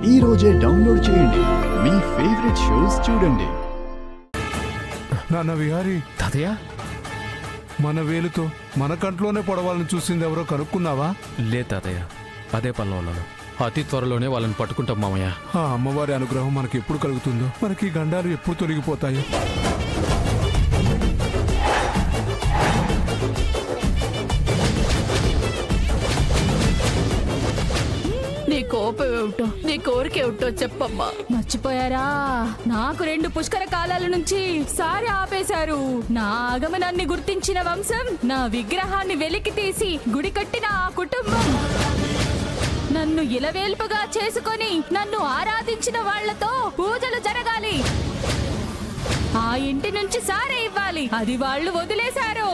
ఈ రోజే డౌన్లోడ్ చేయండి, మీ ఫేవరెట్ షోస్ చూడండి. నాన్న విహారీ, తాతయ్య మన వేలుతో మన కంట్లోనే పొడవాలని చూసింది ఎవరో కనుక్కున్నావా? లే తాతయ్య, అదే పనిలో ఉన్నాను. అతి త్వరలోనే వాళ్ళని పట్టుకుంటాం మామయ్య. ఆ అమ్మవారి అనుగ్రహం మనకి ఎప్పుడు కలుగుతుందో, మనకి గండాలు ఎప్పుడు తొలగిపోతాయో. నీ కోపం ఏమిటో, నీ కోరిక ఏమిటో చెప్పమ్మా. మర్చిపోయారా? నాకు 2 పుష్కర కాలాల నుంచి సారి ఆపేశారు. నా ఆగమనాన్ని గుర్తించిన వంశం, నా విగ్రహాన్ని వెలికి తీసి గుడి కట్టిన ఆ కుటుంబం, నన్ను ఇలవేల్పుగా చేసుకొని నన్ను ఆరాధించిన వాళ్లతో పూజలు జరగాలి. ఆ ఇంటి నుంచి సారే ఇవ్వాలి. అది వాళ్ళు వదిలేశారు.